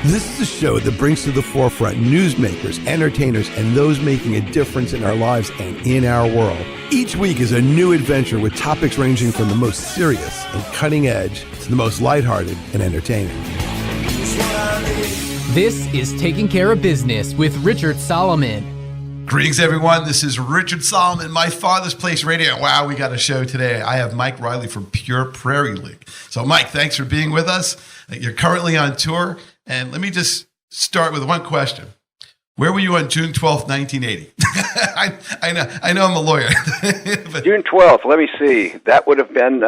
This is a show that brings to the forefront newsmakers, entertainers, and those making a difference in our lives and in our world. Each week is a new adventure with topics ranging from the most serious and cutting edge to the most lighthearted and entertaining. This is Taking Care of Business with Richard Solomon. Greetings, everyone. This is Richard Solomon, My Father's Place Radio. Wow, we got a show today. I have Mike Reilly from Prairie League. So, Mike, thanks for being with us. You're currently on tour. And let me just start with one question. Where were you on June 12th, 1980? I know I'm a lawyer. But June 12th, let me see. That would have been,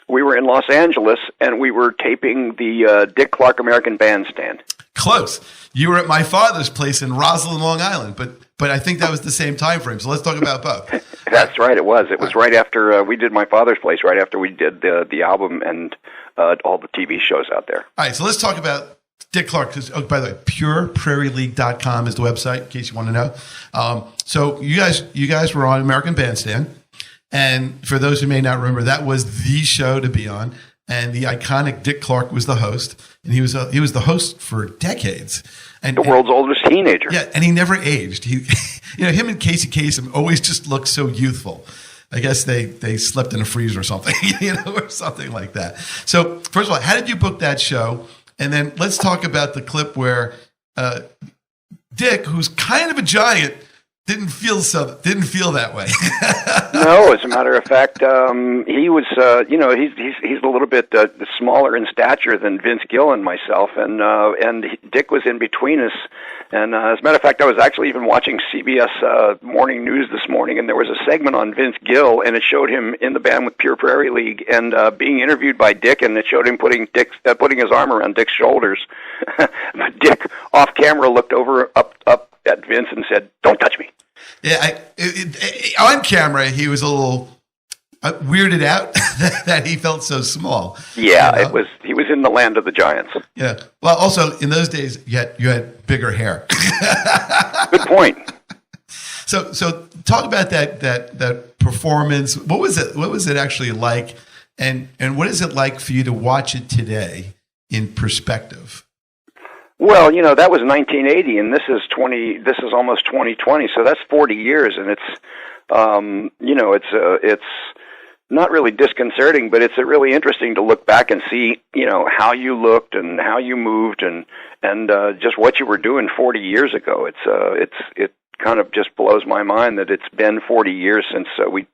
we were in Los Angeles, and we were taping the Dick Clark American Bandstand. Close. You were at My Father's Place in Roslyn, Long Island, but I think that was the same time frame. So let's talk about both. That's right, it was. It was right after we did My Father's Place, right after we did the album and all the TV shows out there. All right, so let's talk about Dick Clark. By the way, pureprairieleague.com is the website, in case you want to know. So you guys were on American Bandstand, and for those who may not remember, that was the show to be on, and the iconic Dick Clark was the host, and he was the host for decades. And the world's oldest teenager. Yeah, and he never aged. Him and Casey Kasem always just looked so youthful. I guess they slept in a freezer or something, or something like that. So, first of all, how did you book that show? And then let's talk about the clip where Dick, who's kind of a giant, didn't feel that way. No, as a matter of fact, he was, he's a little bit smaller in stature than Vince Gill and myself, and Dick was in between us. And as a matter of fact, I was actually even watching CBS Morning News this morning, and there was a segment on Vince Gill, and it showed him in the band with Pure Prairie League, and being interviewed by Dick, and it showed him putting his arm around Dick's shoulders. But Dick, off camera, looked up at Vince and said, "Don't touch me." Yeah, on camera, he was a little weirded out that he felt so small. Yeah, he was in the land of the giants. Yeah. Well, also in those days, you had bigger hair. Good point. So talk about that performance. What was it actually like, and what is it like for you to watch it today in perspective? Well, that was 1980, and this is almost 2020, so that's 40 years, and it's not really disconcerting, but it's really interesting to look back and see, how you looked and how you moved and just what you were doing 40 years ago. It kind of just blows my mind that it's been 40 years since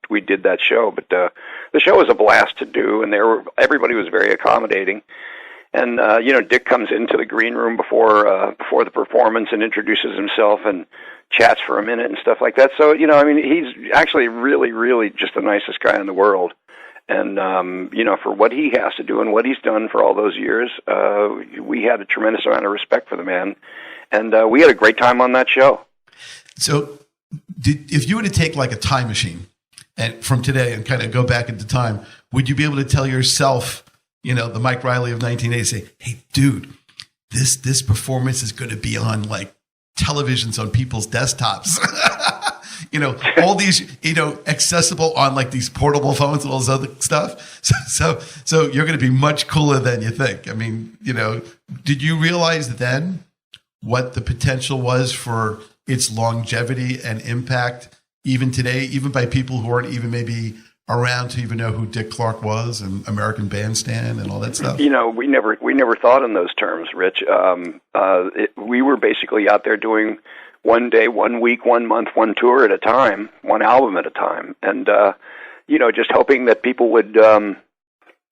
we did that show, but the show was a blast to do, and everybody was very accommodating. And Dick comes into the green room before the performance and introduces himself and chats for a minute and stuff like that. So he's actually really, really just the nicest guy in the world. And for what he has to do and what he's done for all those years, we had a tremendous amount of respect for the man, and we had a great time on that show. So, if you were to take like a time machine and from today and kind of go back into time, would you be able to tell yourself, the Mike Reilly of 1980, say, "Hey, dude, this performance is going to be on like televisions on people's desktops." All these, accessible on like these portable phones and all this other stuff. So you're going to be much cooler than you think. I mean, did you realize then what the potential was for its longevity and impact even today, even by people who aren't even maybe around to even know who Dick Clark was and American Bandstand and all that stuff? We never thought in those terms, Rich. We were basically out there doing one day, 1 week, 1 month, one tour at a time, one album at a time, and just hoping that people would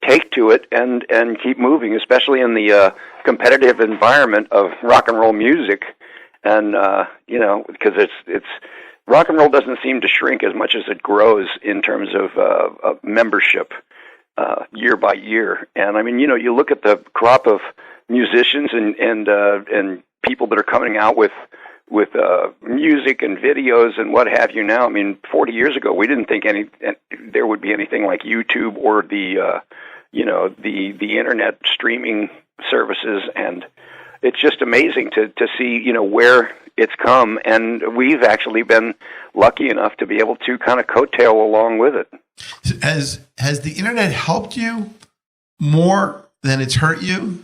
take to it and keep moving, especially in the competitive environment of rock and roll music, and because it's rock and roll doesn't seem to shrink as much as it grows in terms of membership year by year. And you look at the crop of musicians and people that are coming out with music and videos and what have you now. 40 years ago, we didn't think there would be anything like YouTube or the internet streaming services, and it's just amazing to see where it's come, and we've actually been lucky enough to be able to kind of coattail along with it. Has the internet helped you more than it's hurt you?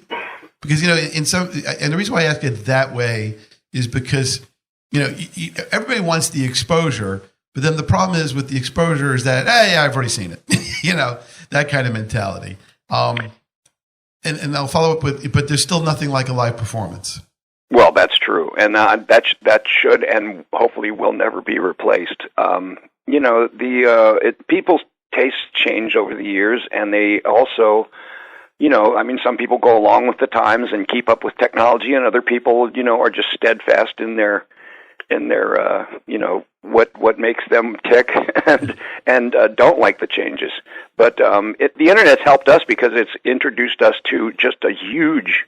Because, in some, and the reason why I ask it that way is because, everybody wants the exposure, but then the problem is with the exposure is that, hey, I've already seen it, that kind of mentality. And I'll follow up with, but there's still nothing like a live performance. Well, that's true, and that should and hopefully will never be replaced. People's tastes change over the years, and they also, some people go along with the times and keep up with technology, and other people, are just steadfast in their what makes them tick and don't like the changes. But the internet's helped us because it's introduced us to just a huge,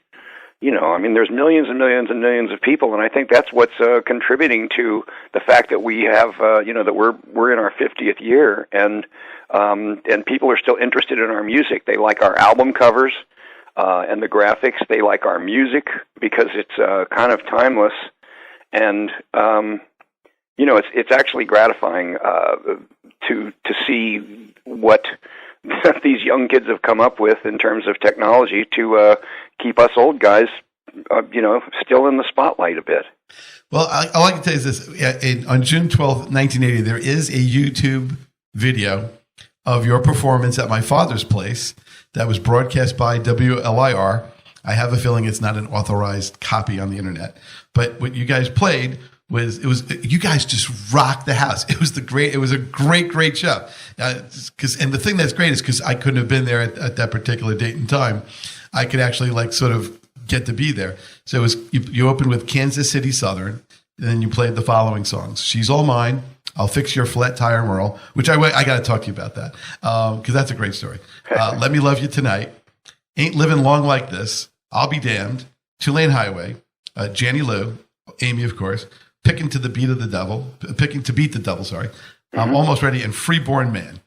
there's millions and millions and millions of people, and I think that's what's contributing to the fact that we have, that we're in our 50th year, and people are still interested in our music. They like our album covers and the graphics. They like our music because it's kind of timeless. And it's actually gratifying to see what these young kids have come up with in terms of technology to keep us old guys, still in the spotlight a bit. Well, all I can tell you is this: on June 12th, 1980, there is a YouTube video of your performance at my father's place that was broadcast by WLIR. I have a feeling it's not an authorized copy on the internet, but what you guys played was you guys just rocked the house. It was a great show. And the thing that's great is because I couldn't have been there at that particular date and time, I could actually sort of get to be there. So it was you opened with Kansas City Southern, and then you played the following songs: "She's All Mine," "I'll Fix Your Flat Tire, Merle," which I got to talk to you about that because that's a great story. "Let Me Love You Tonight," "Ain't Living Long Like This," "I'll Be Damned," "Two-Lane Highway," Janny Lou, Amy, of course, Picking to Beat the Devil, sorry, Almost Ready, and "Freeborn Man."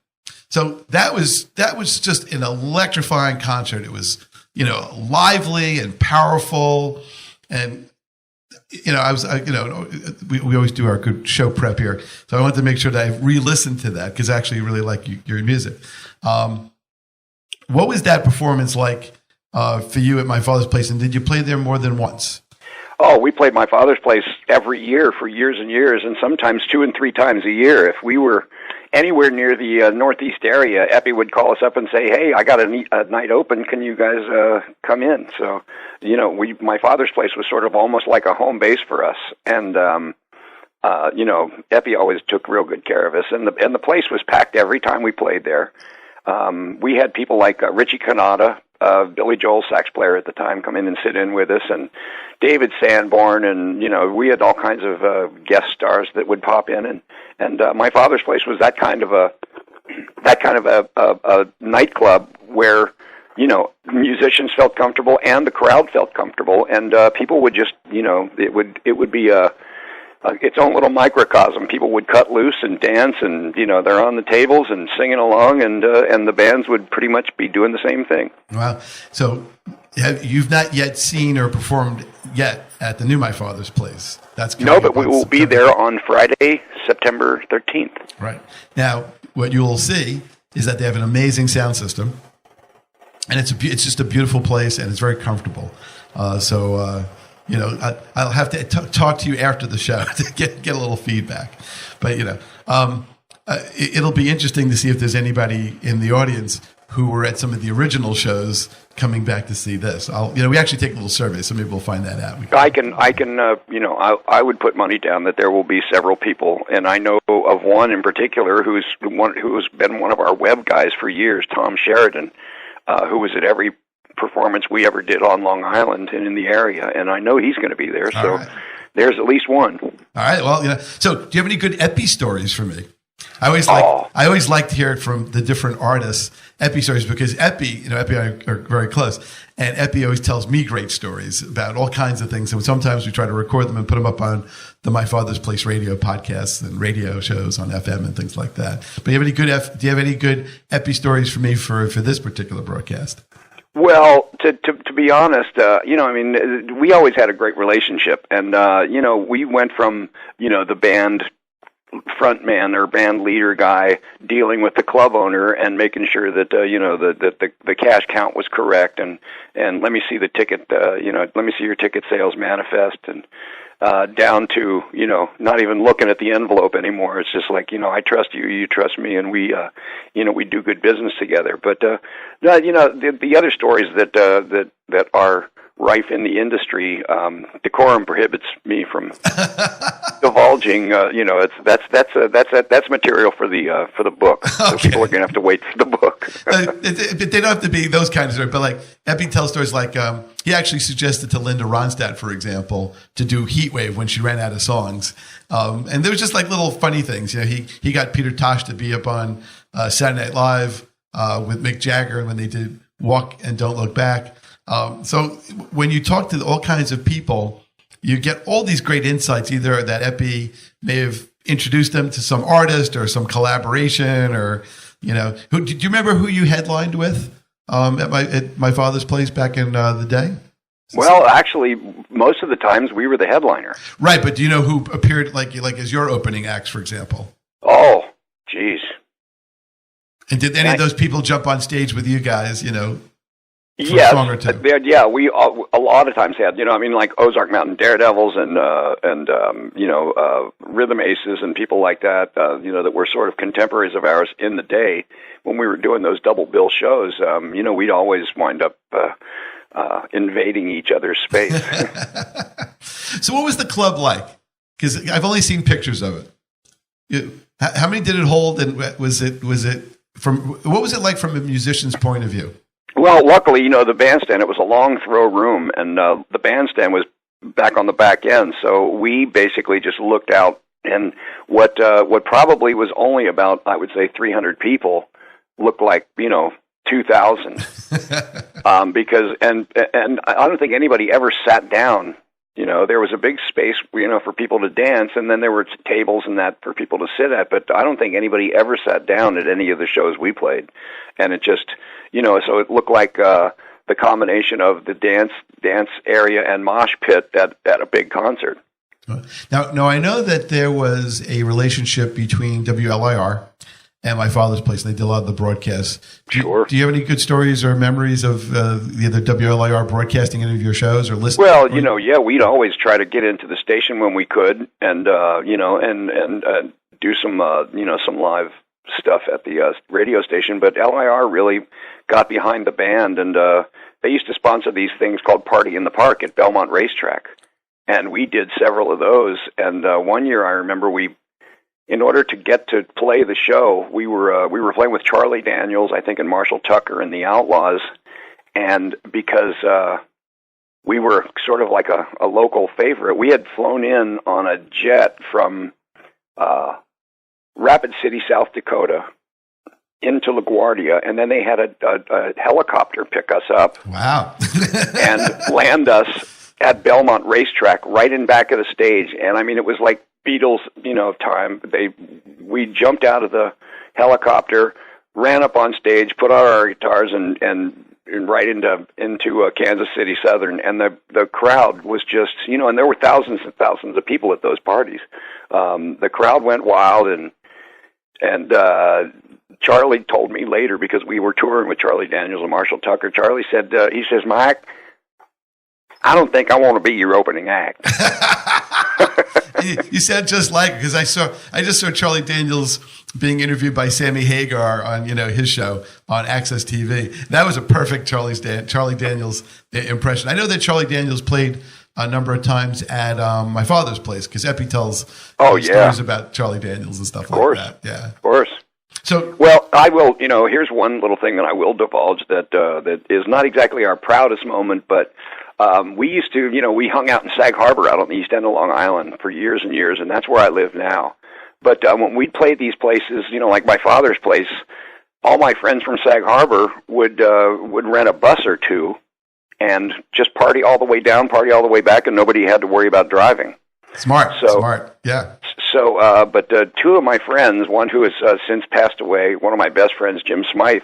So that was just an electrifying concert. It was, lively and powerful, and we always do our good show prep here, so I wanted to make sure that I re-listened to that because I actually really like your music. What was that performance like for you at my father's place, and did you play there more than once? Oh, we played my father's place every year for years and years, and sometimes 2 and 3 times a year. If we were anywhere near the Northeast area, Epi would call us up and say, "Hey, I got a night open. Can you guys come in?" So, my father's place was sort of almost like a home base for us, and Epi always took real good care of us, and the place was packed every time we played there. We had people like Richie Kanata, Billy Joel's sax player at the time, come in and sit in with us, and David Sanborn, and we had all kinds of guest stars that would pop in, and my father's place was that kind of a nightclub where musicians felt comfortable and the crowd felt comfortable, and people would just it would be its own little microcosm. People would cut loose and dance, and they're on the tables and singing along, and the bands would pretty much be doing the same thing. Wow! So you've not yet seen or performed yet at the new My Father's Place? That's no, but we will be there on Friday, September 13th. Right. Now, what you will see is that they have an amazing sound system, and it's just a beautiful place, and it's very comfortable. I'll have to talk to you after the show to get a little feedback. But, it'll be interesting to see if there's anybody in the audience who were at some of the original shows coming back to see this. We actually take a little survey, so maybe we'll find that out. I would put money down that there will be several people, and I know of one in particular who's been one of our web guys for years, Tom Sheridan, who was at every performance we ever did on Long Island and in the area, and I know he's going to be there. So there's at least one. All right. Well, so do you have any good Epi stories for me? I always like to hear it from the different artists, Epi stories, because Epi and I are very close, and Epi always tells me great stories about all kinds of things. And sometimes we try to record them and put them up on the My Father's Place radio podcasts and radio shows on FM and things like that. But do you have any good Epi stories for me for this particular broadcast? Well, to be honest, we always had a great relationship, and we went from the band front man or band leader guy dealing with the club owner and making sure that the cash count was correct, and let me see the ticket, let me see your ticket sales manifest, and down to not even looking at the envelope anymore. It's just like, I trust you, you trust me, and we do good business together. But the other stories that are rife in the industry, decorum prohibits me from divulging. That's material for the book. So Okay. people are going to have to wait for the book. They don't have to be those kinds of stories, but like Epi tells stories like he actually suggested to Linda Ronstadt, for example, to do Heatwave when she ran out of songs. And there was just like little funny things. He got Peter Tosh to be up on Saturday Night Live with Mick Jagger when they did Walk and Don't Look Back. So when you talk to all kinds of people, you get all these great insights, either that Epi may have introduced them to some artist or some collaboration, or, do you remember who you headlined with at my father's place back in the day? Well, actually, most of the times we were the headliner. Right, but do you know who appeared like as your opening acts, for example? Oh, geez. And did any of those people jump on stage with you guys, for a Yes, song or two? we a lot of times had, like Ozark Mountain Daredevils and Rhythm Aces and people like that, that were sort of contemporaries of ours in the day when we were doing those double bill shows. We'd always wind up invading each other's space. So what was the club like? Because I've only seen pictures of it. How many did it hold, and what was it like from a musician's point of view? Well, luckily, the bandstand, it was a long throw room, and the bandstand was back on the back end, so we basically just looked out, and what probably was only about, I would say, 300 people looked like, 2,000. Because and I don't think anybody ever sat down. There was a big space, for people to dance, and then there were tables and that for people to sit at, but I don't think anybody ever sat down at any of the shows we played. And it just, so it looked like the combination of the dance area and mosh pit at a big concert. Now, I know that there was a relationship between WLIR and my father's place, and they did a lot of the broadcasts. Sure. Do you have any good stories or memories of either WLIR broadcasting any of your shows or listening? Well, we'd always try to get into the station when we could, and do some live stuff at the radio station. But LIR really got behind the band, and they used to sponsor these things called Party in the Park at Belmont Racetrack, and we did several of those. And one year, I remember in order to get to play the show, we were playing with Charlie Daniels, I think, and Marshall Tucker and the Outlaws, and because we were sort of like a local favorite, we had flown in on a jet from Rapid City, South Dakota, into LaGuardia, and then they had a helicopter pick us up. Wow. And land us at Belmont Racetrack, right in back of the stage. And I mean, it was like Beatles, time. We jumped out of the helicopter, ran up on stage, put out our guitars, and right into Kansas City Southern, and the crowd was just, and there were thousands and thousands of people at those parties. The crowd went wild, and Charlie told me later, because we were touring with Charlie Daniels and Marshall Tucker. Charlie said, he says, "Mike, I don't think I want to be your opening act." You said just like, because I just saw Charlie Daniels being interviewed by Sammy Hagar on his show on Access TV. That was a perfect Charlie Daniels impression. I know that Charlie Daniels played a number of times at my father's place, because Epi tells stories about Charlie Daniels and stuff like that. Yeah, of course. So, well, I will. Here's one little thing that I will divulge that is not exactly our proudest moment, but we used to, we hung out in Sag Harbor out on the east end of Long Island for years and years, and that's where I live now. But when we'd play these places, like my father's place, all my friends from Sag Harbor would rent a bus or two and just party all the way down, party all the way back, and nobody had to worry about driving. Smart, yeah. So, but two of my friends, one who has since passed away, one of my best friends, Jim Smythe,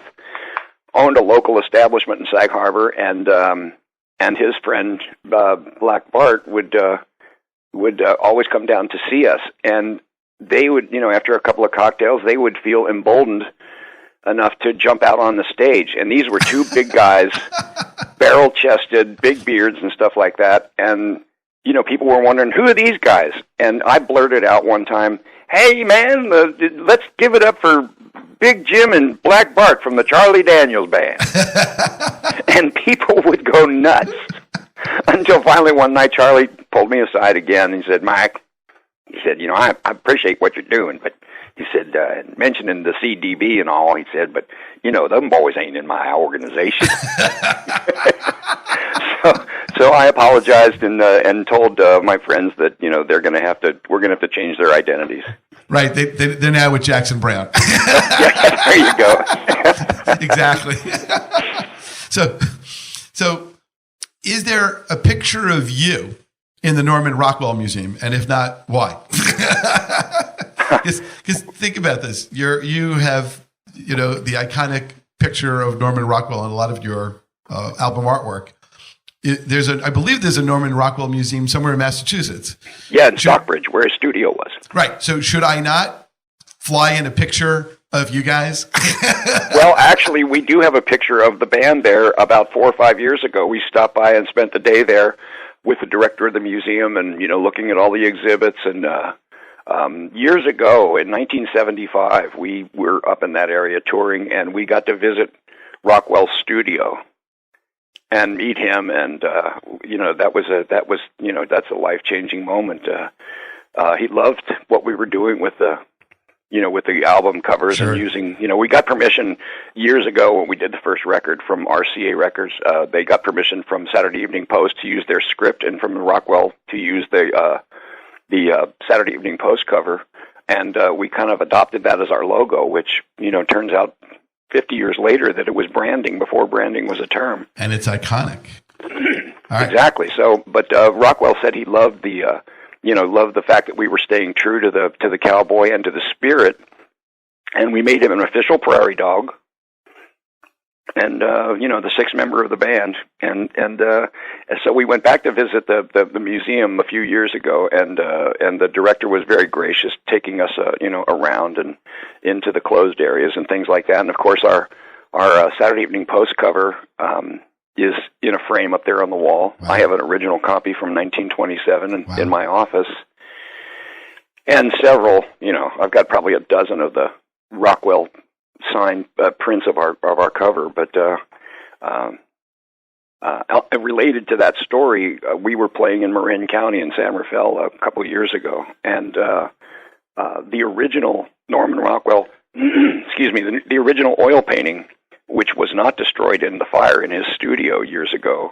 owned a local establishment in Sag Harbor, and his friend Black Bart would always come down to see us. And they would, after a couple of cocktails, they would feel emboldened enough to jump out on the stage. And these were two big guys, barrel-chested, big beards and stuff like that. And, people were wondering, who are these guys? And I blurted out one time, hey, man, let's give it up for Big Jim and Black Bart from the Charlie Daniels Band. And people would go nuts. Until finally one night Charlie pulled me aside again and he said, Mike, I appreciate what you're doing, but he said, mentioning the CDB and all, he said, but, them boys ain't in my organization. So I apologized and told my friends that, we're going to have to change their identities. Right. They're now with Jackson Brown. Yeah, there you go. Exactly. So is there a picture of you in the Norman Rockwell Museum? And if not, why? Because think about this. You have, the iconic picture of Norman Rockwell in a lot of your album artwork. I believe there's a Norman Rockwell Museum somewhere in Massachusetts. Yeah, in Stockbridge, where his studio was. Right. So should I not fly in a picture of you guys? Well, actually, we do have a picture of the band there. About 4 or 5 years ago, we stopped by and spent the day there with the director of the museum and, looking at all the exhibits. And years ago, in 1975, we were up in that area touring, and we got to visit Rockwell's studio and meet him. And, that's a life-changing moment. He loved what we were doing with the album covers. Sure. And using, we got permission years ago when we did the first record from RCA Records. They got permission from Saturday Evening Post to use their script and from Rockwell to use the Saturday Evening Post cover. And we kind of adopted that as our logo, which, turns out 50 years later that it was branding before branding was a term. And it's iconic. All right. Exactly. So, but Rockwell said he loved loved the fact that we were staying true to the cowboy and to the spirit, and we made him an official prairie dog, and the sixth member of the band, and so we went back to visit the museum a few years ago, and the director was very gracious, taking us around and into the closed areas and things like that, and of course our Saturday Evening Post cover is in a frame up there on the wall. Wow. I have an original copy from 1927 in my office, and several. I've got probably a dozen of the Rockwell signed prints of our cover. But related to that story, we were playing in Marin County in San Rafael a couple of years ago, and the original Norman Rockwell, excuse me, the original oil painting, which was not destroyed in the fire in his studio years ago,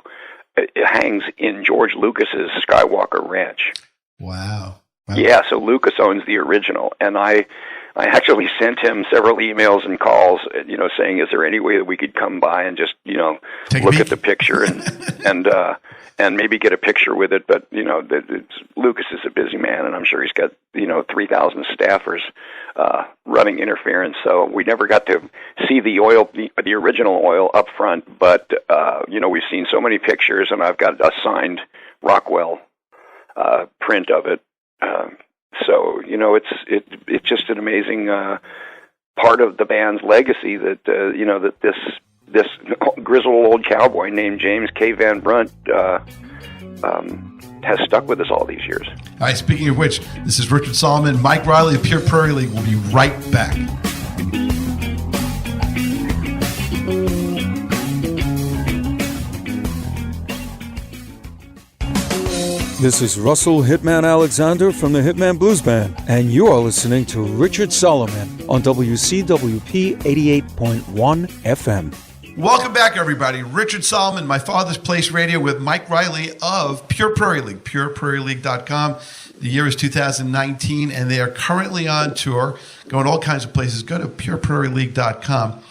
it hangs in George Lucas's Skywalker Ranch. Wow. Yeah, so Lucas owns the original, and I actually sent him several emails and calls, saying, is there any way that we could come by and just, look at the picture and maybe get a picture with it? But, Lucas is a busy man, and I'm sure he's got, 3,000 staffers running interference. So we never got to see the oil, the original oil up front. But, we've seen so many pictures, and I've got a signed Rockwell print of it. So it's just an amazing part of the band's legacy that that this grizzled old cowboy named James K. Van Brunt has stuck with us all these years. All right. Speaking of which, this is Richard Solomon, Mike Reilly of Pure Prairie League. We'll be right back. This is Russell Hitman Alexander from the Hitman Blues Band, and you are listening to Richard Solomon on WCWP 88.1 FM. Welcome back, everybody. Richard Solomon, My Father's Place Radio with Mike Reilly of Pure Prairie League, pureprairieleague.com. The year is 2019, and they are currently on tour, going all kinds of places. Go to pureprairieleague.com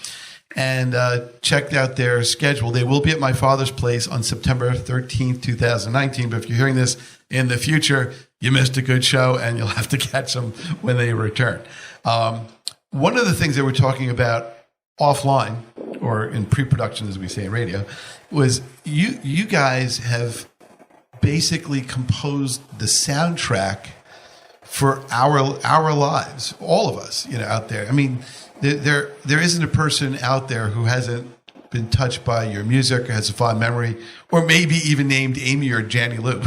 and check out their schedule. They will be at My Father's Place on September 13th, 2019. But if you're hearing this in the future, you missed a good show, and you'll have to catch them when they return. One of the things they were talking about offline, or in pre-production, as we say in radio, was you guys have basically composed the soundtrack for our lives, all of us, out there. I mean, there isn't a person out there who hasn't been touched by your music or has a fond memory, or maybe even named Amy or Janny Lou.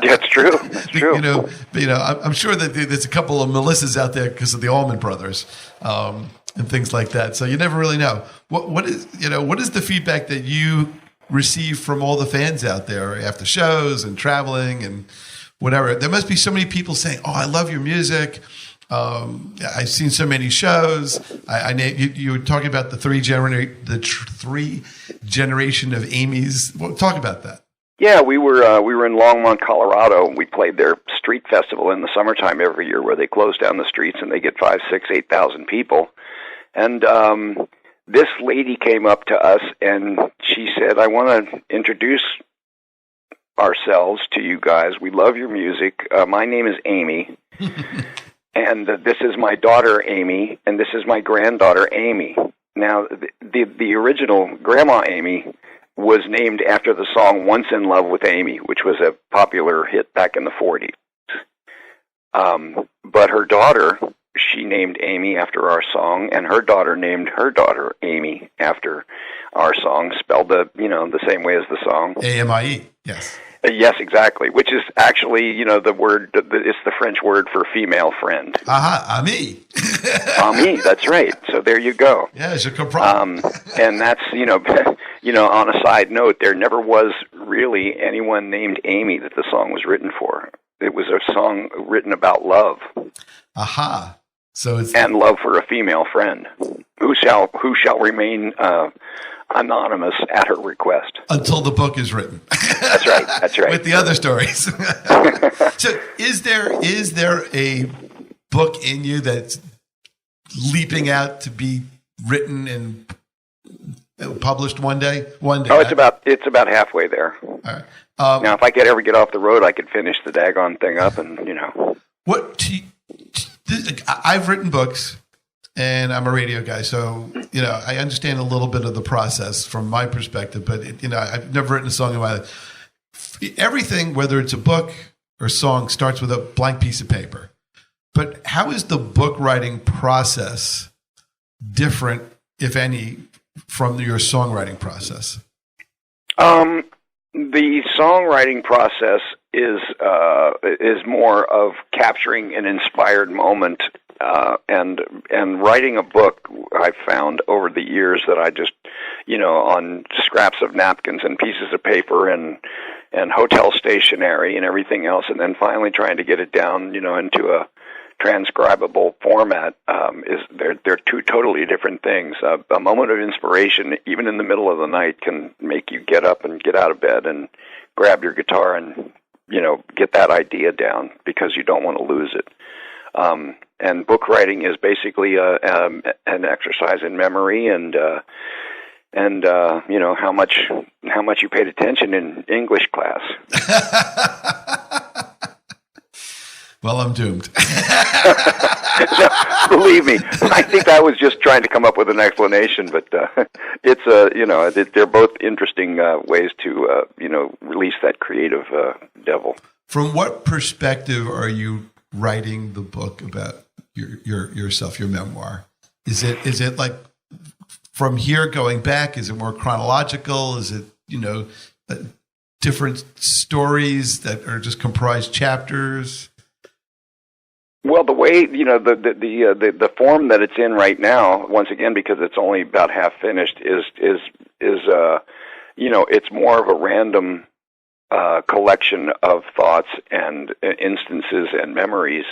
That's true. That's true. I'm sure that there's a couple of Melissas out there because of the Allman Brothers, and things like that. So you never really know. What is the feedback that you receive from all the fans out there after shows and traveling and whatever? There must be so many people saying, "Oh, I love your music. I've seen so many shows." You were talking about the three generation of Amy's. Well, talk about that. Yeah, we were in Longmont, Colorado. We played their street festival in the summertime every year, where they close down the streets and they get 5, 6, 8,000 people. And this lady came up to us and she said, "I want to introduce ourselves to you guys. We love your music. My name is Amy." And this is my daughter, Amy, and this is my granddaughter, Amy. Now, the original Grandma Amy was named after the song Once in Love with Amy, which was a popular hit back in the 40s. But her daughter, she named Amy after our song, and her daughter named her daughter Amy after our song, spelled the same way as the song. AMIE, yes. Yes, exactly. Which is actually, the word. It's the French word for female friend. Ami. Ami. That's right. So there you go. Yeah, je comprends. And that's on a side note, there never was really anyone named Amy that the song was written for. It was a song written about love. Aha. So it's and love for a female friend who shall remain anonymous at her request until the book is written. That's right. That's right. With the other stories. So, is there a book in you that's leaping out to be written and published one day? Oh, it's about halfway there. All right. Now, if I could ever get off the road, I could finish the daggone thing up, and I've written books. And I'm a radio guy, so I understand a little bit of the process from my perspective. But I've never written a song in my life. Everything, whether it's a book or song, starts with a blank piece of paper. But how is the book writing process different, if any, from your songwriting process? The songwriting process is more of capturing an inspired moment. And writing a book, I've found over the years that I just, on scraps of napkins and pieces of paper and hotel stationery and everything else, and then finally trying to get it down, into a transcribable format, they're two totally different things. A moment of inspiration, even in the middle of the night, can make you get up and get out of bed and grab your guitar and, get that idea down because you don't want to lose it. And book writing is basically an exercise in memory and how much you paid attention in English class. Well, I'm doomed. No, believe me, I think I was just trying to come up with an explanation, but it's they're both interesting ways to release that creative devil. From what perspective are you writing the book about yourself, your memoir? Is it like from here going back? Is it more chronological? Is it different stories that are just comprised chapters? Well, the way the form that it's in right now, once again, because it's only about half finished, is it's more of a random collection of thoughts and instances and memories.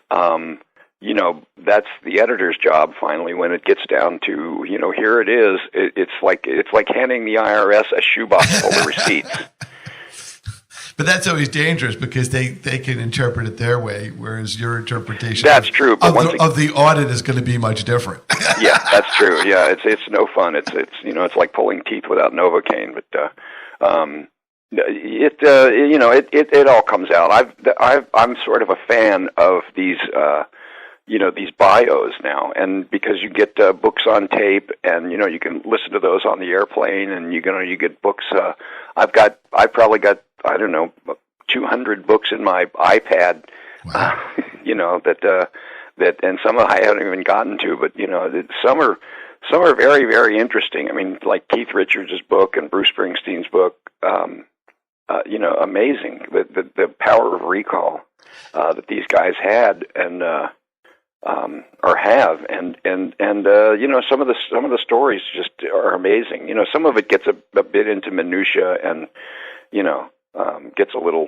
That's the editor's job finally when it gets down to, here it is. It's like handing the IRS a shoebox full of receipts. But that's always dangerous because they can interpret it their way, whereas your interpretation that's true, but of the audit is going to be much different. Yeah, that's true. Yeah, it's no fun. It's like pulling teeth without Novocaine, but it all comes out. I'm sort of a fan of these these bios now, and because you get books on tape, and you can listen to those on the airplane, and you get books. I've probably got 200 books in my iPad Wow. That and some I haven't even gotten to, but some are very, very interesting. I mean, like Keith Richards' book and Bruce Springsteen's book, amazing. The power of recall that these guys had and or have, and some of the stories just are amazing. Some of it gets a bit into minutia and gets a little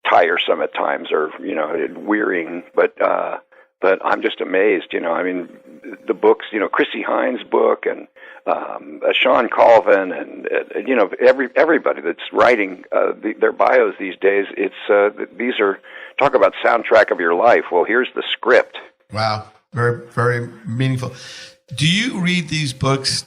tiresome at times, or wearying. But I'm just amazed. I mean, the books. Chrissie Hynde's book and Sean Colvin and everybody that's writing their bios these days. These are talk about soundtrack of your life. Well, here's the script. Wow, very, very meaningful. Do you read these books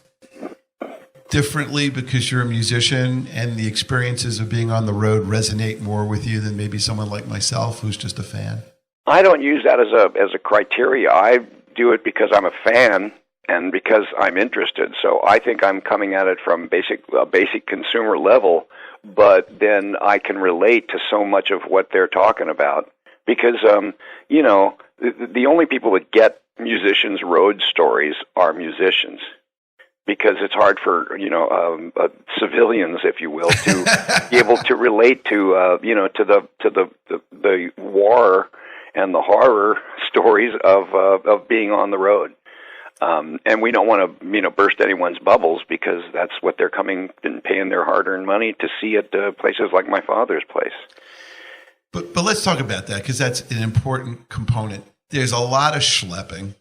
differently because you're a musician and the experiences of being on the road resonate more with you than maybe someone like myself who's just a fan? I don't use that as a criteria. I do it because I'm a fan and because I'm interested. So I think I'm coming at it from a basic consumer level, but then I can relate to so much of what they're talking about because the only people that get musicians' road stories are musicians. Because it's hard for civilians, if you will, to be able to relate to the war and the horror stories of being on the road, and we don't want to burst anyone's bubbles because that's what they're coming and paying their hard-earned money to see at places like my father's place. But let's talk about that because that's an important component. There's a lot of schlepping.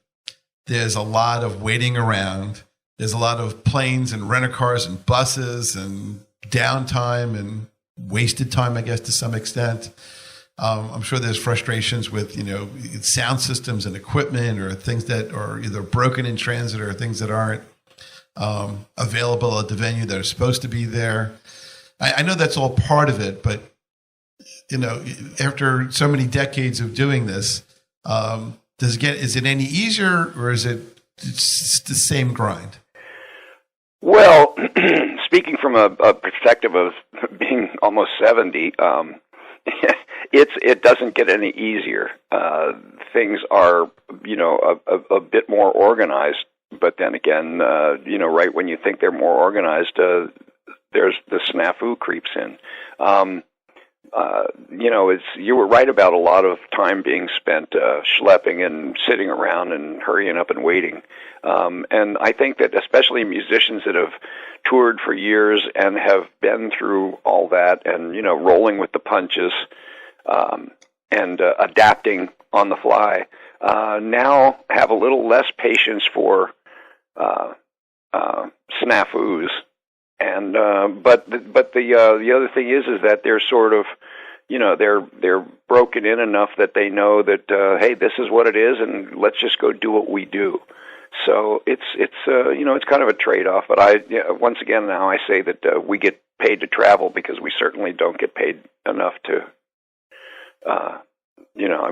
There's a lot of waiting around. There's a lot of planes and rent-a-cars and buses and downtime and wasted time, I guess, to some extent. I'm sure there's frustrations with, sound systems and equipment or things that are either broken in transit or things that aren't available at the venue that are supposed to be there. I know that's all part of it, but, after so many decades of doing this, is it any easier or is it the same grind? Well, speaking from a perspective of being almost 70, it doesn't get any easier. Things are, a bit more organized. But then again, right when you think they're more organized, there's the snafu creeps in. You were right about a lot of time being spent schlepping and sitting around and hurrying up and waiting. And I think that especially musicians that have toured for years and have been through all that and, rolling with the punches and adapting on the fly, now have a little less patience for snafus. And but the other thing is that they're sort of they're broken in enough that they know that hey, this is what it is, and let's just go do what we do. So it's kind of a trade-off. But once again now I say that we get paid to travel because we certainly don't get paid enough to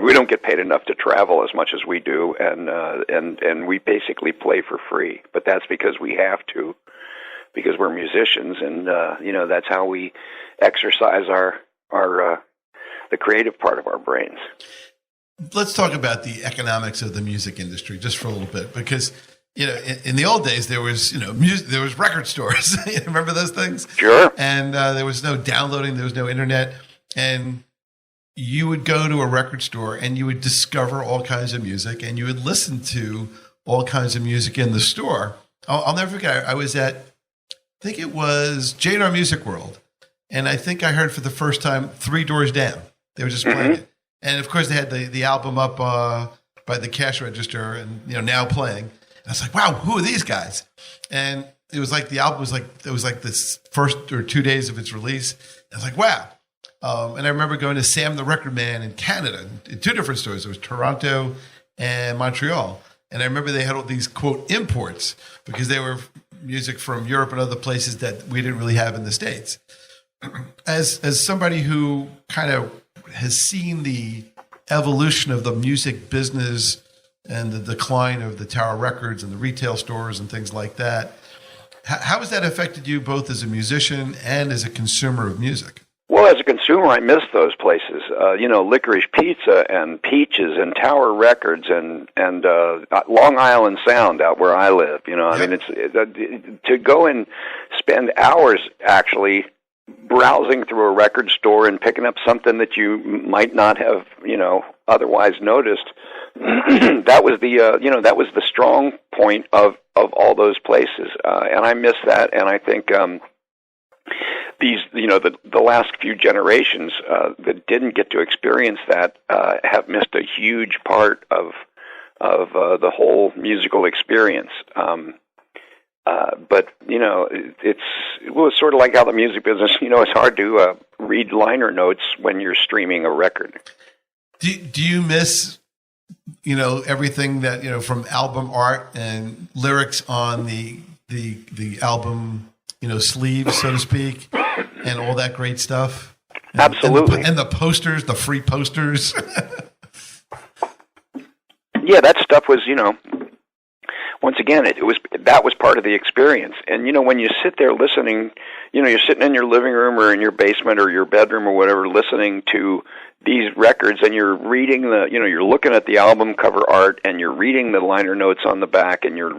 we don't get paid enough to travel as much as we do, and we basically play for free. But that's because we have to. Because we're musicians, and that's how we exercise our the creative part of our brains. Let's talk about the economics of the music industry just for a little bit, because in the old days there was there was record stores. Remember those things? Sure. And there was no downloading, there was no internet, and you would go to a record store and you would discover all kinds of music, and you would listen to all kinds of music in the store. I'll never forget. I was at, I think it was J&R Music World, and I think I heard for the first time Three Doors Down. They were just playing it. And, of course, they had the album up by the cash register and, now playing. And I was like, wow, who are these guys? And it was like the album was like this first or 2 days of its release. I was like, wow. And I remember going to Sam the Record Man in Canada in two different stores. It was Toronto and Montreal. And I remember they had all these, quote, imports because they were music from Europe and other places that we didn't really have in the States. As somebody who kind of has seen the evolution of the music business and the decline of the Tower Records and the retail stores and things like that, how has that affected you both as a musician and as a consumer of music? Well, as a consumer, I miss those places. Licorice Pizza and Peaches and Tower Records and Long Island Sound out where I live. I mean, it's to go and spend hours actually browsing through a record store and picking up something that you might not have, otherwise noticed. That was the strong point of all those places, and I miss that. And I think these, the last few generations that didn't get to experience that have missed a huge part of the whole musical experience. But it was sort of like how the music business. It's hard to read liner notes when you're streaming a record. Do you miss everything that from album art and lyrics on the album sleeves, so to speak, and all that great stuff? Absolutely. And the posters, the free posters. Yeah, that stuff was once again, that was part of the experience. And when you sit there listening, you're sitting in your living room or in your basement or your bedroom or whatever, listening to these records, and you're reading you're looking at the album cover art, and you're reading the liner notes on the back, and you're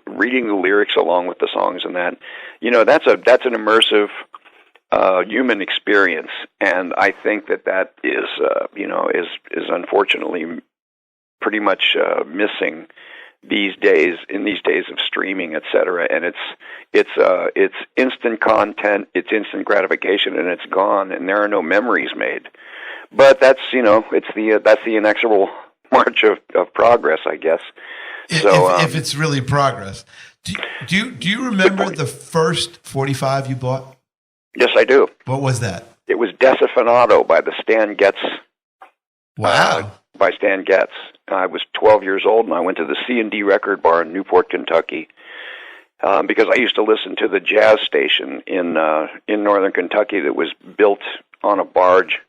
reading the lyrics along with the songs, and that that's an immersive human experience. And I think that is is unfortunately pretty much missing these days, in these days of streaming, et cetera. And it's instant content, it's instant gratification, and it's gone, and there are no memories made. But that's that's the inexorable march of progress, I guess. If it's really progress. Do you remember the first 45 you bought? Yes, I do. What was that? It was Desafinado by the Stan Getz. Wow. By Stan Getz. I was 12 years old, and I went to the C&D record bar in Newport, Kentucky, because I used to listen to the jazz station in northern Kentucky that was built on a barge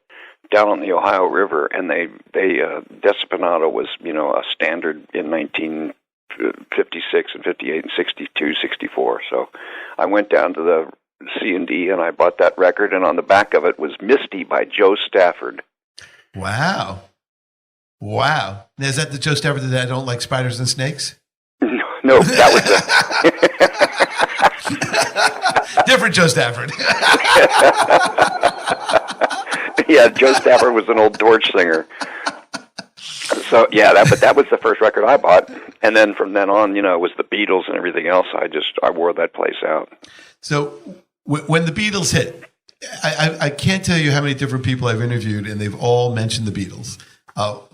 down on the Ohio River, and Desafinado was a standard in 1956 and 58 and 62, 64. So I went down to the C&D and I bought that record, and on the back of it was Misty by Joe Stafford. Wow. Now, is that the Joe Stafford that I don't like spiders and snakes? No, that was different Joe Stafford. Yeah, Joe Stafford was an old Dorch singer. So yeah, that was the first record I bought, and then from then on, it was the Beatles and everything else. I wore that place out. So when the Beatles hit, I can't tell you how many different people I've interviewed, and they've all mentioned the Beatles.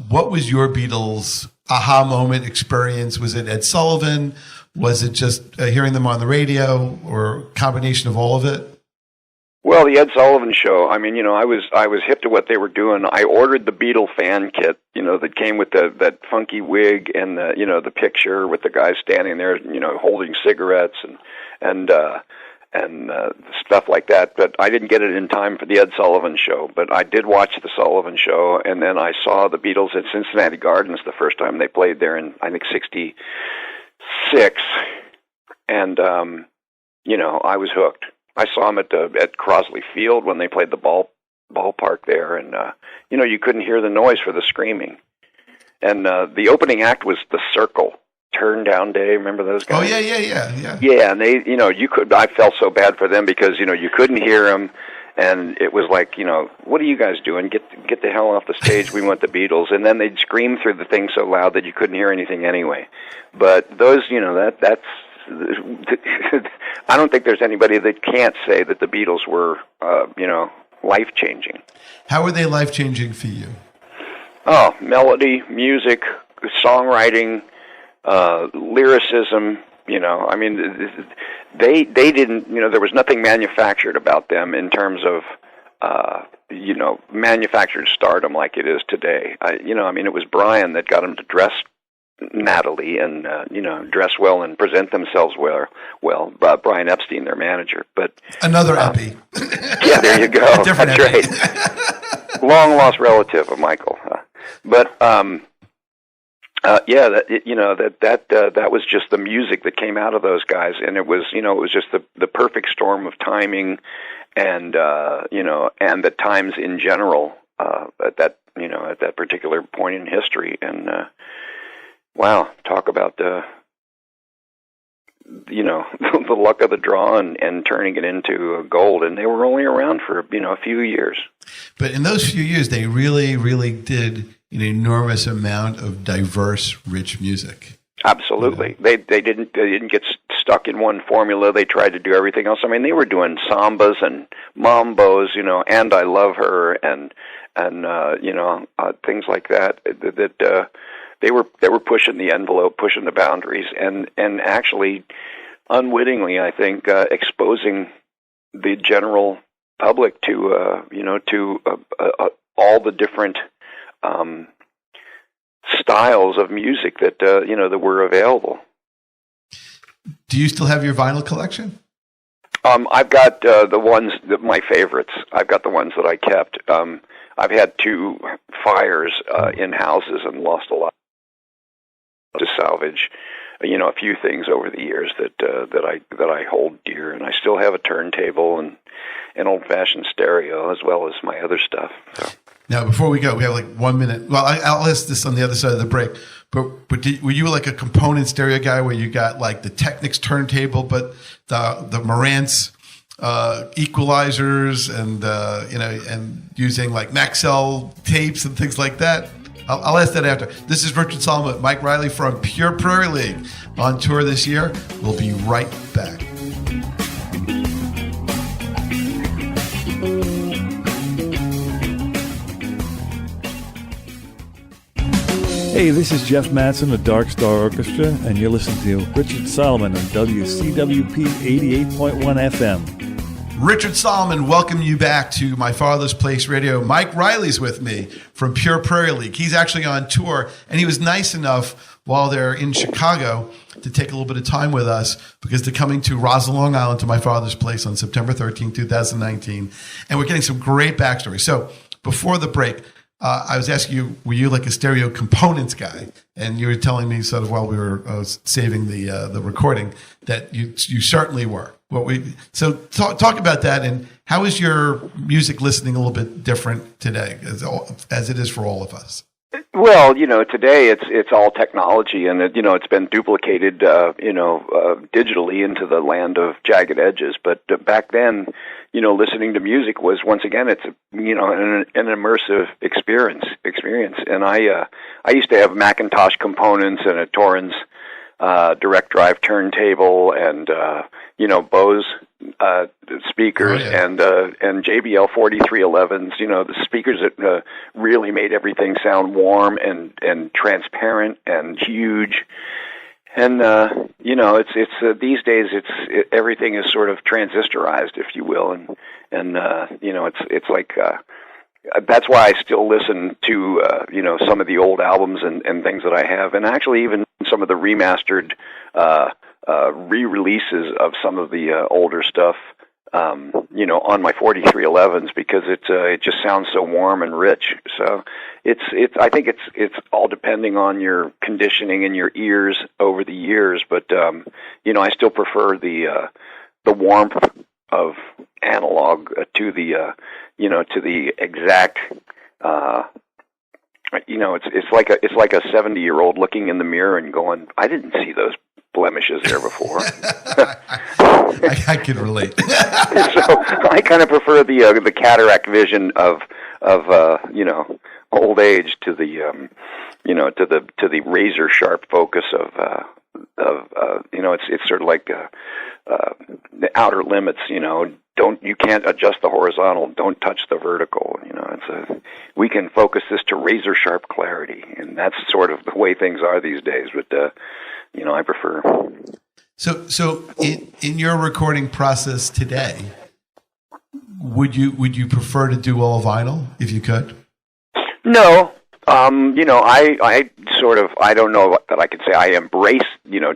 What was your Beatles aha moment experience? Was it Ed Sullivan? Was it just hearing them on the radio, or a combination of all of it? Well, the Ed Sullivan Show. I mean, I was hip to what they were doing. I ordered the Beatle fan kit, that came with that funky wig and the picture with the guy standing there, holding cigarettes and stuff like that. But I didn't get it in time for the Ed Sullivan Show. But I did watch the Sullivan Show, and then I saw the Beatles at Cincinnati Gardens the first time they played there in, I think, 66. And I was hooked. I saw them at Crosley Field when they played the ballpark there, and you couldn't hear the noise for the screaming. And the opening act was The Circle, Turn Down Day. Remember those guys? Oh yeah. Yeah, and they, you could. I felt so bad for them because you couldn't hear them, and it was like, what are you guys doing? Get the hell off the stage. We want the Beatles. And then they'd scream through the thing so loud that you couldn't hear anything anyway. But those, that's. I don't think there's anybody that can't say that the Beatles were, life-changing. How were they life-changing for you? Oh, melody, music, songwriting, lyricism. I mean, they didn't. There was nothing manufactured about them in terms of, manufactured stardom like it is today. It was Brian that got them to dress Natalie and dress well and present themselves well. Brian Epstein, their manager, but another Epi. Yeah, there you go. That's Epi. Right. Long lost relative of Michael, but that was just the music that came out of those guys, and it was just the perfect storm of timing and and the times in general at that particular point in history. And wow, talk about the luck of the draw and turning it into gold. And they were only around for a few years. But in those few years, they really, really did an enormous amount of diverse, rich music. Absolutely. They didn't get stuck in one formula. They tried to do everything else. I mean, they were doing sambas and mambos, and I Love Her and things like that. They were pushing the envelope, pushing the boundaries, and actually unwittingly, I think, exposing the general public to all the different styles of music that that were available. Do you still have your vinyl collection? I've got the ones my favorites. I've got the ones that I kept. I've had 2 fires in houses and lost a lot to salvage. A few things over the years that I hold dear, and I still have a turntable and an old-fashioned stereo as well as my other stuff. So. Now, before we go, we have like 1 minute. Well, I'll ask this on the other side of the break. But were you like a component stereo guy where you got like the Technics turntable, but the Marantz equalizers and and using like Maxell tapes and things like that? I'll ask that after. This is Richard Solomon with Mike Reilly from Pure Prairie League on tour this year. We'll be right back. Hey, this is Jeff Mattson of Dark Star Orchestra, and you're listening to Richard Solomon on WCWP 88.1 FM. Richard Solomon, welcome you back to My Father's Place Radio. Mike Reilly's with me from Pure Prairie League. He's actually on tour, and he was nice enough while they're in Chicago to take a little bit of time with us because they're coming to Roslyn, Long Island to My Father's Place on September 13, 2019, and we're getting some great backstory. So before the break, I was asking you, were you like a stereo components guy? And you were telling me sort of while we were saving the recording that you certainly were. So talk about that, and how is your music listening a little bit different today as it is for all of us? Well, today it's all technology, and it's been duplicated, digitally into the land of jagged edges. But back then, listening to music was, once again, it's an immersive experience. And I used to have Macintosh components and a Torrens direct drive turntable and Bose speakers and JBL 4311s. The speakers that really made everything sound warm and transparent and huge. And it's these days everything is sort of transistorized, if you will, and it's like that's why I still listen to some of the old albums and things that I have, and actually even some of the remastered re-releases of some of the older stuff, on my 4311s, because it just sounds so warm and rich. So I think it's all depending on your conditioning and your ears over the years, but I still prefer the warmth of analog to the exact. It's like a 70-year-old looking in the mirror and going, I didn't see those blemishes there before. I can relate. So I kind of prefer the cataract vision of old age to the to the razor sharp focus of it's sort of like the outer limits. You can't adjust the horizontal. Don't touch the vertical. We can focus this to razor sharp clarity, and that's sort of the way things are these days. But I prefer. So in your recording process today, would you prefer to do all vinyl if you could? No. I don't know that I could say I embrace,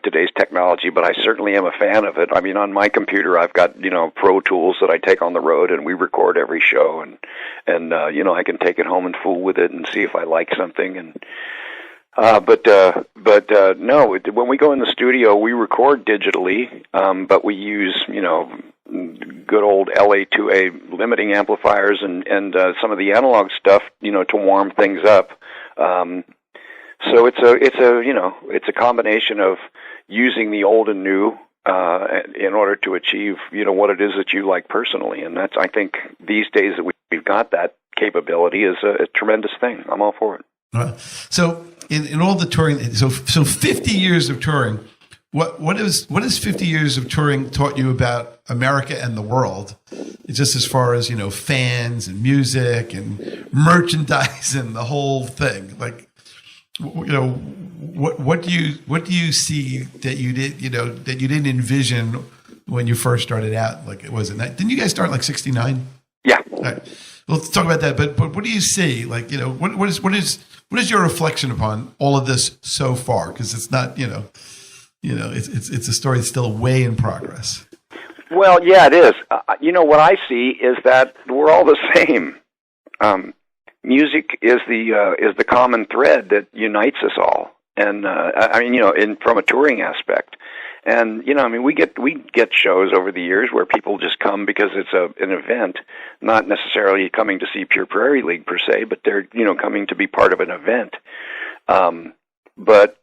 today's technology, but I certainly am a fan of it. I mean, on my computer, I've got, Pro Tools that I take on the road, and we record every show, and I can take it home and fool with it and see if I like something. And but no, when we go in the studio, we record digitally, but we use, good old LA2A limiting amplifiers and some of the analog stuff, to warm things up. So it's a combination of using the old and new in order to achieve, what it is that you like personally. And that's, I think, these days that we've got that capability is a tremendous thing. I'm all for it. So in all the touring, so 50 years of touring, what has 50 years of touring taught you about America and the world? Just as far as, fans and music and merchandise and the whole thing. Like, what do you see that you didn't envision when you first started out? Like, didn't you guys start like 69? Yeah. All right. Well, let's talk about that. But what do you see? Like, what is your reflection upon all of this so far? Because it's not, it's a story that's still way in progress. Well, yeah, it is. What I see is that we're all the same. Music is the common thread that unites us all, and from a touring aspect. And we get shows over the years where people just come because it's an event, not necessarily coming to see Pure Prairie League per se, but they're coming to be part of an event. But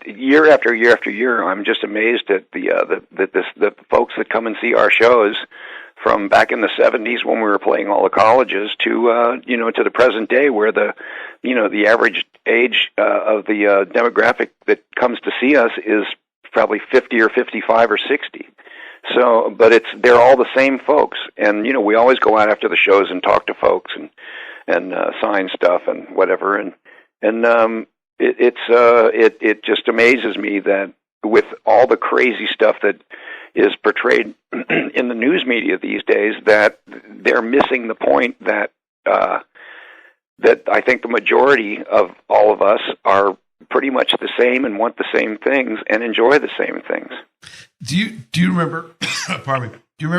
year after year after year, I'm just amazed at the folks that come and see our shows, from back in the 70s when we were playing all the colleges to to the present day, where the average age of the demographic that comes to see us is probably 50 or 55 or 60. So, but they're all the same folks, and we always go out after the shows and talk to folks and sign stuff and whatever, and it just amazes me that with all the crazy stuff that is portrayed in the news media these days, that they're missing the point that I think the majority of all of us are pretty much the same and want the same things and enjoy the same things. Do you remember? Pardon me. Do you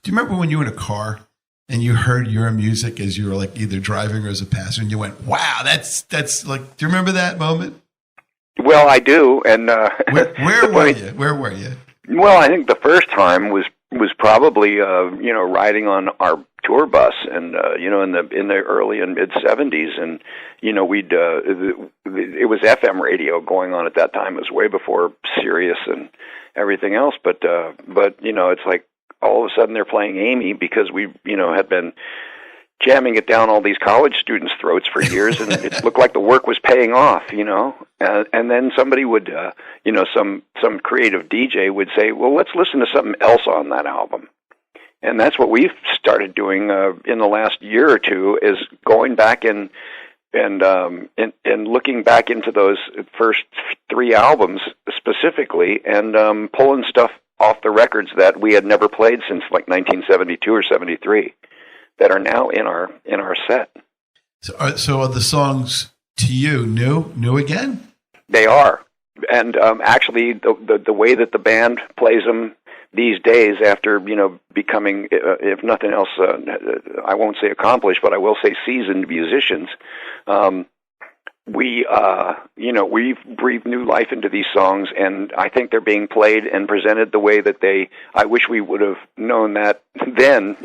remember when you were in a car and you heard your music as you were like either driving or as a passenger, and you went, "Wow, that's like." Do you remember that moment? Well, I do. And where were you? Where were you? Well, I think the first time was probably riding on our tour bus, and in the early and mid 70s, and it was FM radio going on at that time. It was way before Sirius and everything else, but it's like all of a sudden they're playing Amy because we had been jamming it down all these college students' throats for years, and it looked like the work was paying off, and then somebody would, some creative DJ would say, well, let's listen to something else on that album. And that's what we've started doing in the last year or two, is going back and looking back into those first three albums specifically, and pulling stuff off the records that we had never played since like 1972 or 73. That are now in our set. So are the songs to you new again? They are, and actually the way that the band plays them these days, after becoming, if nothing else, I won't say accomplished, but I will say seasoned musicians. We've breathed new life into these songs, and I think they're being played and presented the way that I wish we would have known that then,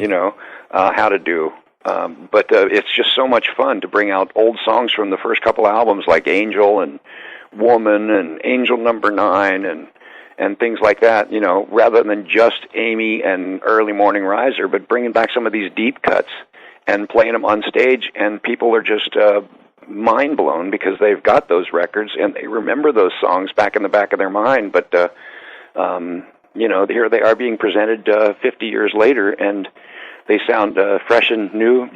how to do. But it's just so much fun to bring out old songs from the first couple albums, like Angel and Woman and Angel Number 9 and things like that, rather than just Amy and Early Morning Riser, but bringing back some of these deep cuts and playing them on stage, and people are just mind blown because they've got those records and they remember those songs back in the back of their mind, but here they are being presented 50 years later, and they sound fresh and new,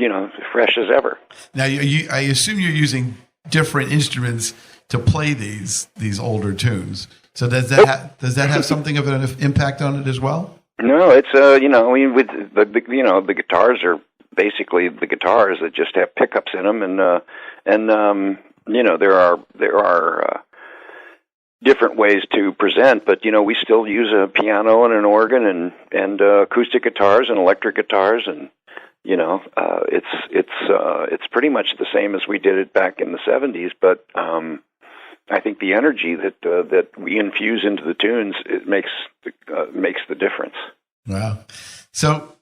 fresh as ever. Now, I assume you're using different instruments to play these older tunes. So does that have something of an impact on it as well? No, it's with the guitars are basically the guitars that just have pickups in them, there are different ways to present, but we still use a piano and an organ and acoustic guitars and electric guitars, and it's pretty much the same as we did it back in the 70s, but I think the energy that we infuse into the tunes, it makes the difference. Wow. So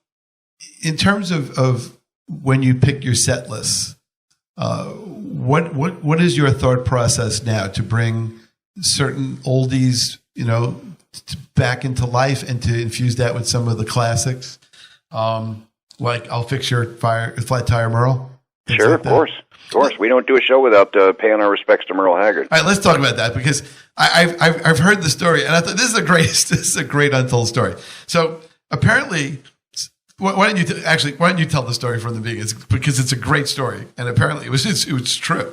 in terms of when you pick your set lists, what is your thought process now to bring certain oldies, back into life and to infuse that with some of the classics? Like I'll Fix Your Flat Tire Merle? Sure, like of course. Of course. We don't do a show without paying our respects to Merle Haggard. All right, let's talk about that because I've heard the story and I thought this is a great untold story. So apparently, why don't you tell the story from the beginning? Because it's a great story and apparently it was true.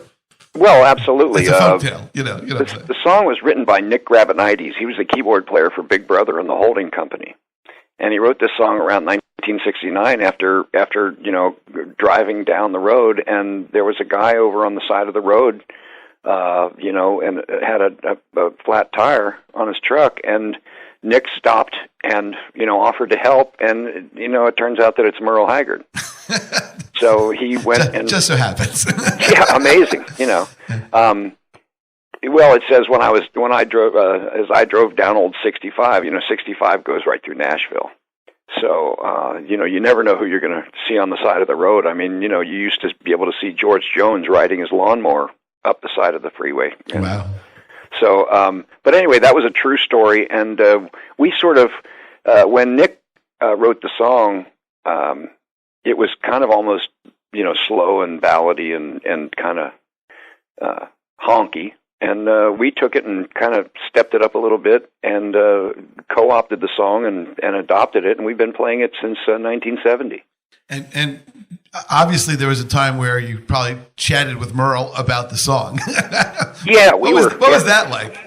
Well, absolutely. It's a folktale, The song was written by Nick Gravenites. He was the keyboard player for Big Brother and the Holding Company. And he wrote this song around 1969 after driving down the road, and there was a guy over on the side of the road, and had a flat tire on his truck, and Nick stopped and offered to help, and it turns out that it's Merle Haggard. So he went and just so happens. Yeah, amazing. Well, it says as I drove down old 65. 65 goes right through Nashville. So you never know who you're going to see on the side of the road. I mean, you used to be able to see George Jones riding his lawnmower up the side of the freeway. Wow. So, but anyway, that was a true story, and we sort of when Nick wrote the song, it was kind of almost slow and ballady and kind of honky. And we took it and kind of stepped it up a little bit and co-opted the song and adopted it, and we've been playing it since 1970. And obviously there was a time where you probably chatted with Merle about the song. Yeah, what was that like?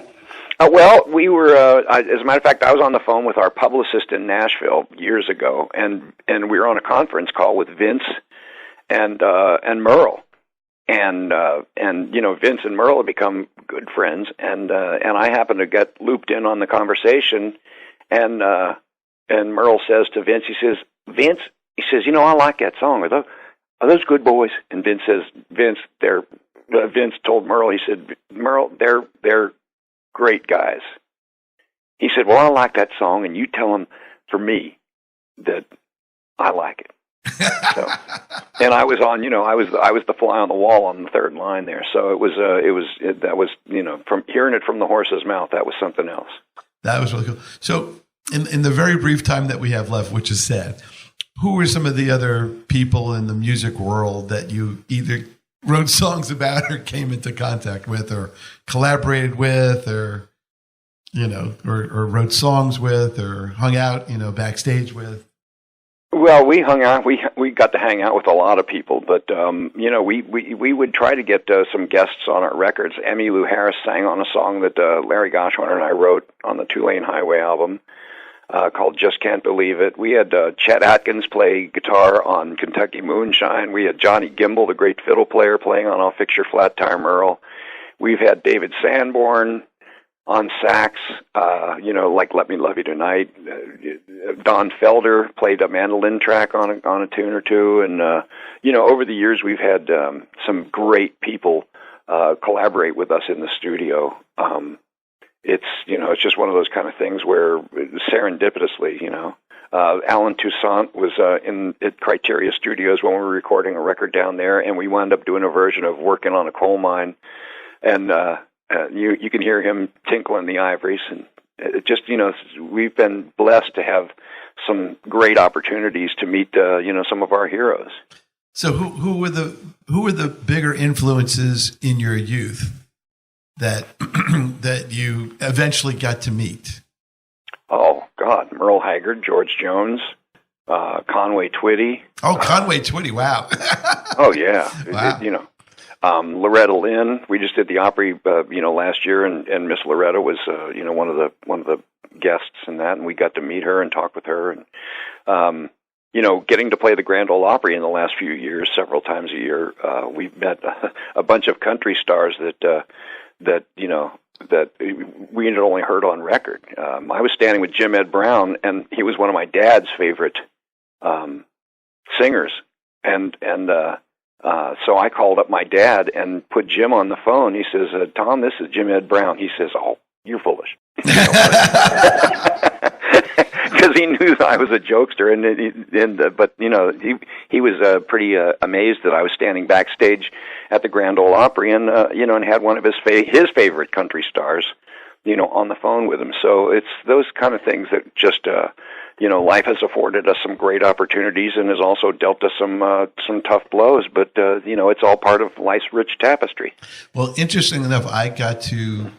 Well, we were, as a matter of fact, I was on the phone with our publicist in Nashville years ago, and we were on a conference call with Vince and Merle. And Vince and Merle have become good friends, and I happened to get looped in on the conversation, and Merle says to Vince, he says, I like that song. Are those good boys? And Vince says, Vince told Merle, he said, Merle, they're great guys. He said, well, I like that song, and you tell them for me that I like it. So, and I was on, I was the fly on the wall on the third line there. So that was from hearing it from the horse's mouth, that was something else. That was really cool. So in the very brief time that we have left, which is sad, who were some of the other people in the music world that you either wrote songs about or came into contact with or collaborated with or wrote songs with or hung out, backstage with? Well, we hung out. We got to hang out with a lot of people, but we would try to get some guests on our records. Emmylou Harris sang on a song that Larry Goshorn and I wrote on the Two Lane Highway album called "Just Can't Believe It." We had Chet Atkins play guitar on "Kentucky Moonshine." We had Johnny Gimbel, the great fiddle player, playing on "I'll Fix Your Flat Tire Merle." We've had David Sanborn on sax, like "Let Me Love You Tonight." Don Felder played a mandolin track on a tune or two, and over the years we've had some great people collaborate with us in the studio. It's just one of those kind of things where serendipitously, Alan Toussaint was at Criteria Studios when we were recording a record down there, and we wound up doing a version of "Working on a Coal Mine," and you can hear him tinkling the ivories, and it just we've been blessed to have some great opportunities to meet some of our heroes. So who were the bigger influences in your youth that that you eventually got to meet? Oh God, Merle Haggard, George Jones, Conway Twitty. Oh, Conway Twitty! Wow. Oh yeah. Wow. Loretta Lynn. We just did the Opry, last year, and Miss Loretta was, one of the guests in that, and we got to meet her and talk with her, and getting to play the Grand Ole Opry in the last few years, several times a year. We've met a bunch of country stars that we had only heard on record. I was standing with Jim Ed Brown, and he was one of my dad's favorite singers, and so I called up my dad and put Jim on the phone. He says, "Tom, this is Jim Ed Brown." He says, "Oh, you're foolish," because he knew that I was a jokester, but he was pretty amazed that I was standing backstage at the Grand Ole Opry, and and had one of his favorite country stars, on the phone with him. So it's those kind of things that just life has afforded us some great opportunities and has also dealt us some tough blows. But it's all part of life's rich tapestry. Well, interesting enough, I got to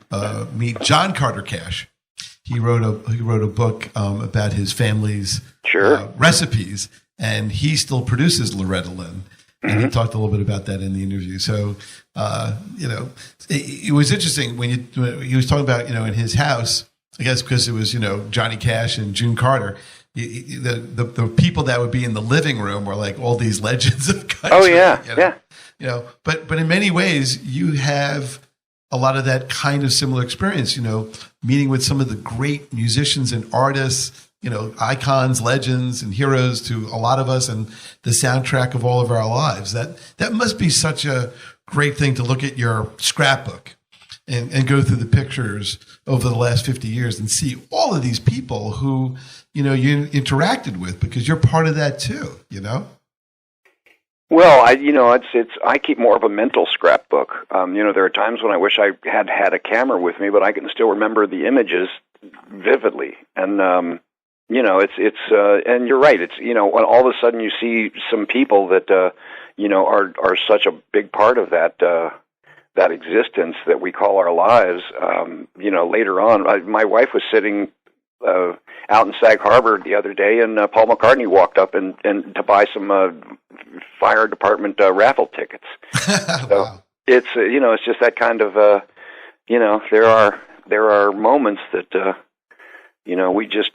meet John Carter Cash. He wrote a book about his family's recipes, and he still produces Loretta Lynn. And he talked a little bit about that in the interview. So, it was interesting when he was talking about, in his house, I guess because it was, Johnny Cash and June Carter, the people that would be in the living room were like all these legends of country. Oh, yeah, yeah. But in many ways, you have a lot of that kind of similar experience, meeting with some of the great musicians and artists, icons, legends, and heroes to a lot of us, and the soundtrack of all of our lives. That must be such a great thing to look at your scrapbook and go through the pictures over the last 50 years and see all of these people who, you interacted with, because you're part of that too, Well, I keep more of a mental scrapbook. There are times when I wish I had a camera with me, but I can still remember the images vividly. And and you're right. It's when all of a sudden you see some people that are such a big part of that existence that we call our lives. Later on, my wife was sitting out in Sag Harbor the other day, and Paul McCartney walked up and to buy some fire department raffle tickets. So wow. It's it's just that kind of there are moments that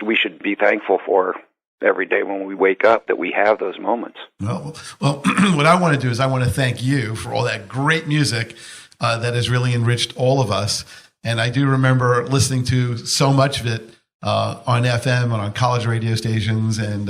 we should be thankful for every day when we wake up, that we have those moments. Well, what I want to do is I want to thank you for all that great music that has really enriched all of us. And I do remember listening to so much of it on FM and on college radio stations, and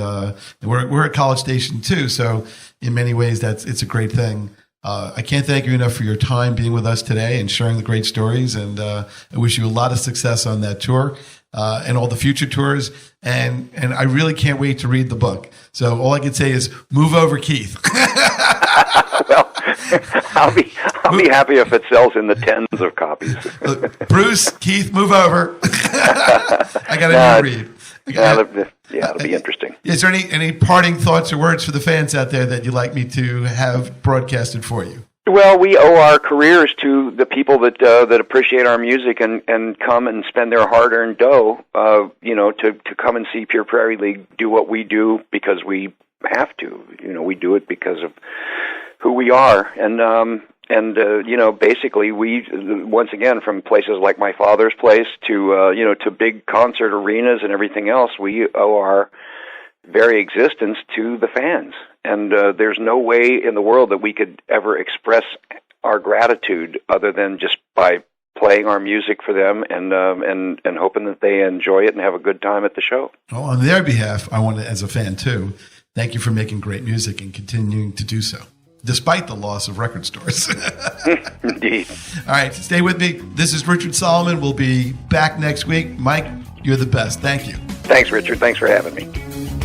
we're a college station too. So in many ways, it's a great thing. I can't thank you enough for your time being with us today and sharing the great stories. And I wish you a lot of success on that tour and all the future tours. And I really can't wait to read the book. So all I can say is move over, Keith. Well, I'll be happy if it sells in the tens of copies. Bruce, Keith, move over. I got a new read. It'll be interesting. Is there any parting thoughts or words for the fans out there that you'd like me to have broadcasted for you? Well, we owe our careers to the people that appreciate our music and come and spend their hard-earned dough, to come and see Pure Prairie League do what we do because we have to. We do it because of who we are, and basically we, once again, from places like my father's place to big concert arenas and everything else, we owe our very existence to the fans. And there's no way in the world that we could ever express our gratitude other than just by playing our music for them and hoping that they enjoy it and have a good time at the show. Well, on their behalf, I want to, as a fan too, thank you for making great music and continuing to do so, despite the loss of record stores. Indeed. All right, stay with me. This is Richard Solomon. We'll be back next week. Mike, you're the best. Thank you. Thanks, Richard. Thanks for having me.